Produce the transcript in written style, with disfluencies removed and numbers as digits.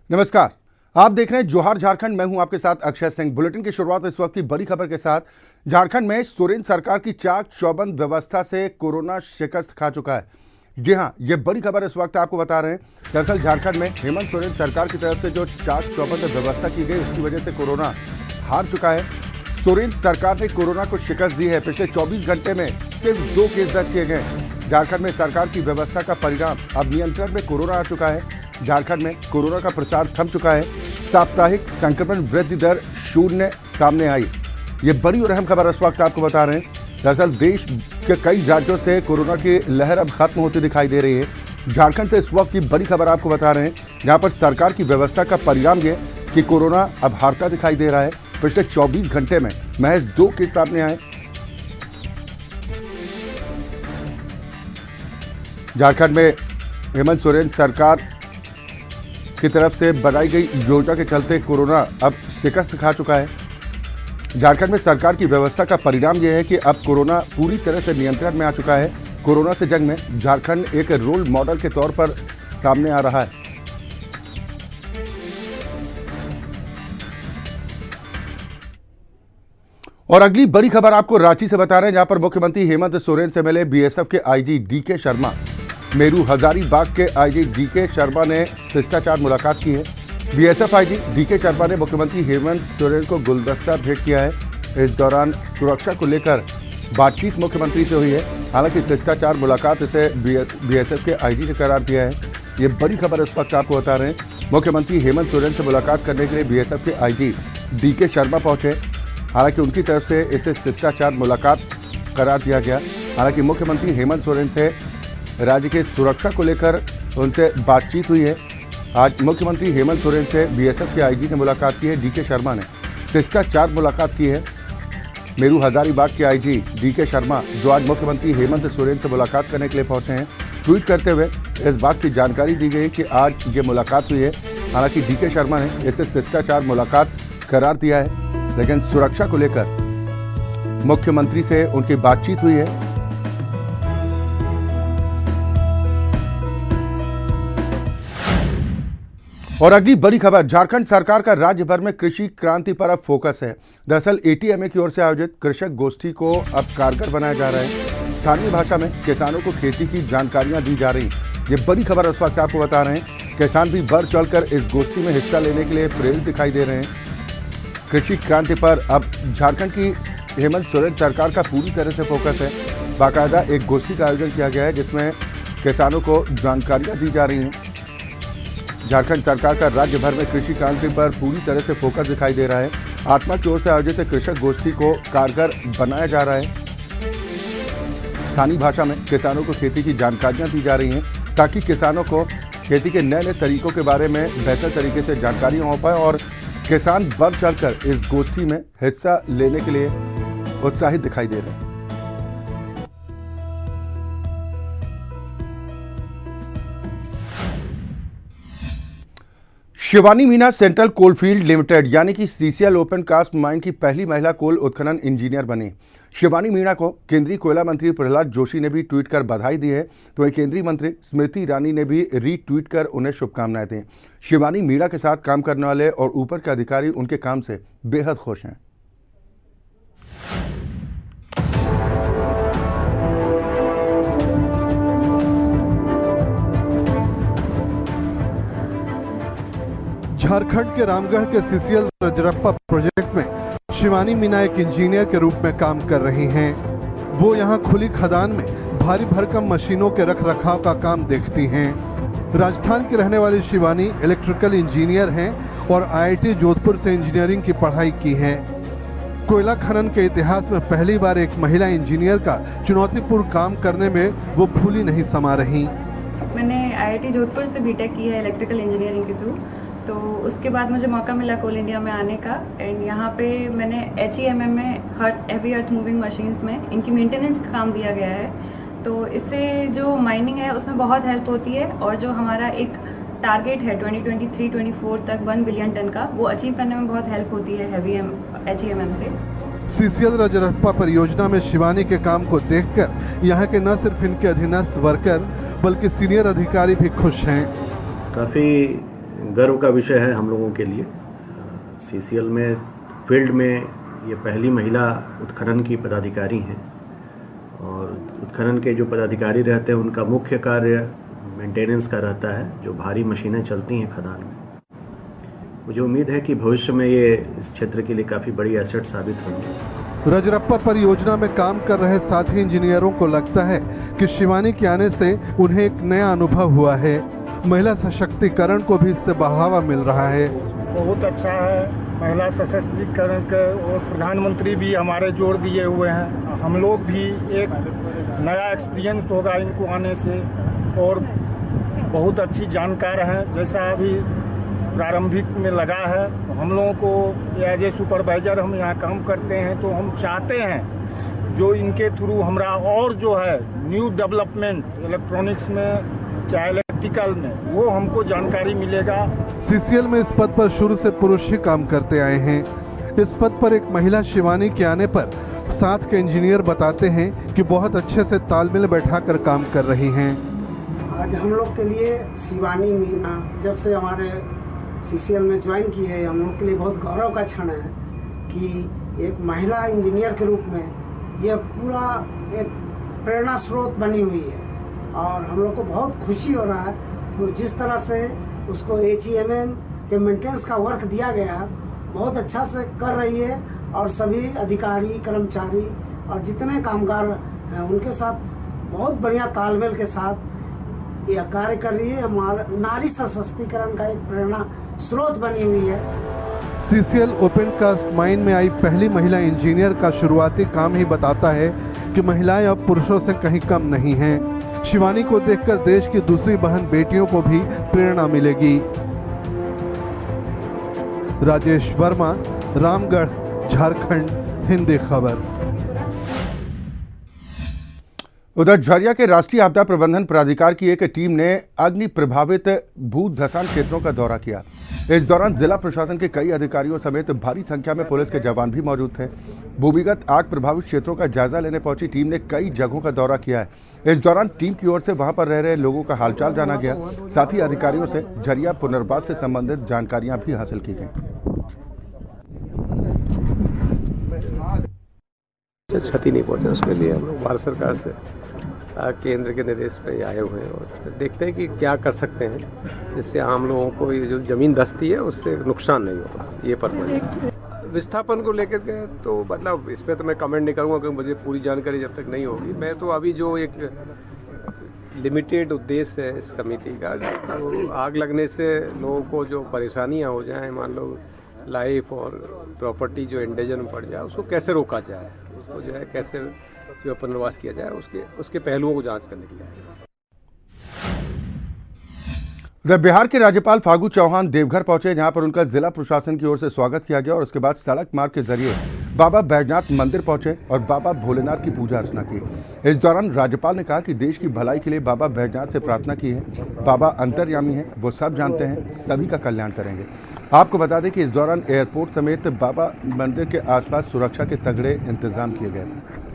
नमस्कार। आप देख रहे हैं जोहार झारखंड। मैं हूं आपके साथ अक्षय सिंह। बुलेटिन की शुरुआत इस वक्त की बड़ी खबर के साथ। झारखंड में सोरेन सरकार की चाक चौबंद व्यवस्था से कोरोना शिकस्त खा चुका है। जी हां, ये बड़ी खबर इस वक्त आपको बता रहे हैं। दरअसल झारखंड में हेमंत सोरेन सरकार की तरफ से जो चाक चौबंद व्यवस्था की गई उसकी वजह से कोरोना हार चुका है। सोरेन सरकार ने कोरोना को शिकस्त दी है। पिछले 24 घंटे में सिर्फ 2 केस दर्ज किए गए। झारखंड में सरकार की व्यवस्था का परिणाम अब नियंत्रण में कोरोना आ चुका है। झारखंड में कोरोना का प्रसार थम चुका है। साप्ताहिक संक्रमण वृद्धि दर 0 सामने आई। ये बड़ी और अहम खबर इस वक्त आपको बता रहे हैं। दरअसल देश के कई राज्यों से कोरोना की लहर अब खत्म होती दिखाई दे रही है। झारखंड से इस वक्त की बड़ी खबर आपको बता रहे हैं, जहां पर सरकार की व्यवस्था का परिणाम ये कि कोरोना अब हारता दिखाई दे रहा है। पिछले 24 घंटे में महज 2 केस सामने आए। झारखंड में हेमंत सोरेन सरकार की तरफ से बनाई गई योजना के चलते कोरोना अब शिकस्त खा चुका है। झारखंड में सरकार की व्यवस्था का परिणाम यह है कि अब कोरोना पूरी तरह से नियंत्रण में आ चुका है। कोरोना से जंग में झारखंड एक रोल मॉडल के तौर पर सामने आ रहा है। और अगली बड़ी खबर आपको रांची से बता रहे हैं, जहां पर मुख्यमंत्री हेमंत सोरेन से मिले बीएसएफ के आईजी डीके शर्मा। मेरू हजारीबाग के आईजी डीके शर्मा ने शिष्टाचार मुलाकात की है। बीएसएफ आईजी डीके शर्मा ने मुख्यमंत्री हेमंत सोरेन को गुलदस्ता भेंट किया है। इस दौरान सुरक्षा को लेकर बातचीत मुख्यमंत्री से हुई है। हालांकि शिष्टाचार मुलाकात इसे बीएसएफ के आईजी ने करार दिया है। ये बड़ी खबर इस वक्त आपको बता रहे हैं। मुख्यमंत्री हेमंत सोरेन से मुलाकात करने के लिए बीएसएफ के आईजी डीके शर्मा पहुंचे। हालांकि उनकी तरफ से इसे शिष्टाचार मुलाकात करार दिया गया। हालांकि मुख्यमंत्री हेमंत सोरेन से राज्य की सुरक्षा को लेकर उनसे बातचीत हुई है। आज मुख्यमंत्री हेमंत सोरेन से बीएसएफ के आईजी ने मुलाकात की है। डीके शर्मा ने शिष्टाचार मुलाकात की है। मेरू हजारीबाग के आईजी डीके शर्मा जो आज मुख्यमंत्री हेमंत सोरेन से मुलाकात करने के लिए पहुंचे हैं, ट्वीट करते हुए इस बात की जानकारी दी गई कि आज ये मुलाकात हुई है। हालांकि डीके शर्मा ने इसे शिष्टाचार मुलाकात करार दिया है, लेकिन सुरक्षा को लेकर मुख्यमंत्री से उनकी बातचीत हुई है। और अगली बड़ी खबर, झारखंड सरकार का राज्य भर में कृषि क्रांति पर अब फोकस है। दरअसल एटीएमए की ओर से आयोजित कृषक गोष्ठी को अब कारगर बनाया जा रहा है। स्थानीय भाषा में किसानों को खेती की जानकारियां दी जा रही। ये बड़ी खबर इस वक्त आपको बता रहे हैं। किसान भी बढ़ चढ़कर इस गोष्ठी में हिस्सा लेने के लिए प्रेरित दिखाई दे रहे हैं। कृषि क्रांति पर अब झारखंड की हेमंत सोरेन सरकार का पूरी तरह से फोकस है। बाकायदा एक गोष्ठी का आयोजन किया गया है जिसमें किसानों को जानकारियां दी जा रही हैं। झारखंड सरकार का राज्य भर में कृषि क्रांति पर पूरी तरह से फोकस दिखाई दे रहा है। आत्मा की ओर से आयोजित कृषक गोष्ठी को कारगर बनाया जा रहा है। स्थानीय भाषा में किसानों को खेती की जानकारियां दी जा रही हैं ताकि किसानों को खेती के नए नए तरीकों के बारे में बेहतर तरीके से जानकारी हो पाए और किसान बढ़ चढ़कर इस गोष्ठी में हिस्सा लेने के लिए उत्साहित दिखाई दे रहे हैं। Shivani Meena central coalfield limited यानी कि सीसीएल ओपन कास्ट माइन की पहली महिला कोल उत्खनन इंजीनियर बनी। शिवानी मीना को केंद्रीय कोयला मंत्री प्रहलाद जोशी ने भी ट्वीट कर बधाई दी है, तो वहीं केंद्रीय मंत्री स्मृति ईरानी ने भी रीट्वीट कर उन्हें शुभकामनाएं दी। शिवानी मीना के साथ काम करने वाले और ऊपर के अधिकारी उनके काम से बेहद खुश हैं। झारखंड के रामगढ़ के सीसीएल रजरप्पा प्रोजेक्ट में शिवानी मीना एक इंजीनियर के रूप में काम कर रही हैं। वो यहां खुली खदान में भारी भरकम मशीनों के रख रखाव का काम देखती हैं। राजस्थान की रहने वाली शिवानी इलेक्ट्रिकल इंजीनियर हैं और आईआईटी जोधपुर से इंजीनियरिंग की पढ़ाई की है। कोयला खनन के इतिहास में पहली बार एक महिला इंजीनियर का चुनौतीपूर्ण काम करने में वो फूली नहीं समा रही। मैंने आईआईटी जोधपुर से बीटेक की है इलेक्ट्रिकल इंजीनियरिंग के थ्रू। तो उसके बाद मुझे मौका मिला कोल इंडिया में आने का एंड यहाँ पे मैंने HEMM में हेवी अर्थ मूविंग मशीन्स में इनकी मेंटेनेंस का काम दिया गया है। तो इससे जो माइनिंग है उसमें बहुत हेल्प होती है और जो हमारा एक टारगेट है 2023-24 तक 1 बिलियन टन का, वो अचीव करने में बहुत हेल्प होती है हेवी HEMM से। सीसीएल रजरप्पा परियोजना में शिवानी के काम को देखकर यहाँ के न सिर्फ इनके अधीनस्थ वर्कर बल्कि सीनियर अधिकारी भी खुश हैं। काफ़ी गर्व का विषय है हम लोगों के लिए। CCL में फील्ड में ये पहली महिला उत्खनन की पदाधिकारी हैं और उत्खनन के जो पदाधिकारी रहते हैं उनका मुख्य कार्य मेंटेनेंस का रहता है, जो भारी मशीनें चलती हैं खदान में। मुझे उम्मीद है कि भविष्य में ये इस क्षेत्र के लिए काफ़ी बड़ी एसेट साबित होंगे। रजरप्पा परियोजना में काम कर रहे साथी इंजीनियरों को लगता है कि शिवानी के आने से उन्हें एक नया अनुभव हुआ है। महिला सशक्तिकरण को भी इससे बढ़ावा मिल रहा है। बहुत अच्छा है, महिला सशक्तिकरण के और प्रधानमंत्री भी हमारे जोर दिए हुए हैं। हम लोग भी एक नया एक्सपीरियंस होगा इनको आने से और बहुत अच्छी जानकार हैं। जैसा अभी प्रारंभिक में लगा है, हम लोगों को एज ए सुपरवाइजर हम यहाँ काम करते हैं, तो हम चाहते हैं जो इनके थ्रू हमारा और जो है न्यू डेवलपमेंट इलेक्ट्रॉनिक्स में चाहे इलेक्ट्रिकल में वो हमको जानकारी मिलेगा। CCL में इस पद पर शुरू से पुरुष ही काम करते आए हैं। इस पद पर एक महिला शिवानी के आने पर साथ के इंजीनियर बताते हैं कि बहुत अच्छे से तालमेल बैठाकर काम कर रही हैं। आज हम लोग के लिए शिवानी मीना जब से हमारे CCL में ज्वाइन की है, हम लोग के लिए बहुत गौरव का क्षण है कि एक महिला इंजीनियर के रूप में ये पूरा एक प्रेरणा स्रोत बनी हुई है और हम लोग को बहुत खुशी हो रहा है कि वो जिस तरह से उसको HEMM के मेंटेनेंस का वर्क दिया गया बहुत अच्छा से कर रही है और सभी अधिकारी कर्मचारी और जितने कामगार हैं उनके साथ बहुत बढ़िया तालमेल के साथ यह कार्य कर रही है। हमारा नारी सशक्तिकरण का एक प्रेरणा स्रोत बनी हुई है। CCL ओपन कास्ट माइन में आई पहली महिला इंजीनियर का शुरुआती काम ही बताता है कि महिलाएं अब पुरुषों से कहीं कम नहीं हैं। शिवानी को देखकर देश की दूसरी बहन बेटियों को भी प्रेरणा मिलेगी। राजेश वर्मा, रामगढ़, झारखंड, हिंदी खबर। उधर झरिया के राष्ट्रीय आपदा प्रबंधन प्राधिकार की एक टीम ने अग्नि प्रभावित भू धसान क्षेत्रों का दौरा किया। इस दौरान जिला प्रशासन के कई अधिकारियों समेत भारी संख्या में पुलिस के जवान भी मौजूद थे। भूमिगत आग प्रभावित क्षेत्रों का जायजा लेने पहुंची टीम ने कई जगहों का दौरा किया है। इस दौरान टीम की ओर से वहां पर रह रहे लोगों का हालचाल जाना गया, साथ ही अधिकारियों से झरिया पुनर्वास से संबंधित जानकारियां भी हासिल की गई। क्षति नहीं पहुंचे उसके लिए हम लोग भारत सरकार से केंद्र के निर्देश पे आए हुए हैं और देखते हैं कि क्या कर सकते हैं जिससे आम लोगों को ये जो जमीन धंसती है उससे नुकसान नहीं होगा। ये पर विस्थापन को लेकर के तो मतलब इसमें तो मैं कमेंट नहीं करूंगा क्योंकि मुझे पूरी जानकारी जब तक नहीं होगी। मैं तो अभी जो एक लिमिटेड उद्देश्य है इस कमेटी का, तो आग लगने से लोगों को जो परेशानियां हो जाएं, मान लो लाइफ और प्रॉपर्टी जो एंडेंजर में पड़ जाए, उसको कैसे रोका जाए, उसको जो है कैसे जो पुनर्वास किया जाए, उसके पहलुओं को जांच करने के लिए। बिहार के राज्यपाल फागू चौहान देवघर पहुंचे, जहां पर उनका जिला प्रशासन की ओर से स्वागत किया गया और उसके बाद सड़क मार्ग के जरिए बाबा बैजनाथ मंदिर पहुंचे और बाबा भोलेनाथ की पूजा अर्चना की। इस दौरान राज्यपाल ने कहा कि देश की भलाई के लिए बाबा बैजनाथ से प्रार्थना की है। बाबा अंतर्यामी हैं, वो सब जानते हैं, सभी का कल्याण करेंगे। आपको बता दें कि इस दौरान एयरपोर्ट समेत बाबा मंदिर के आसपास सुरक्षा के तगड़े इंतजाम किए गए थे।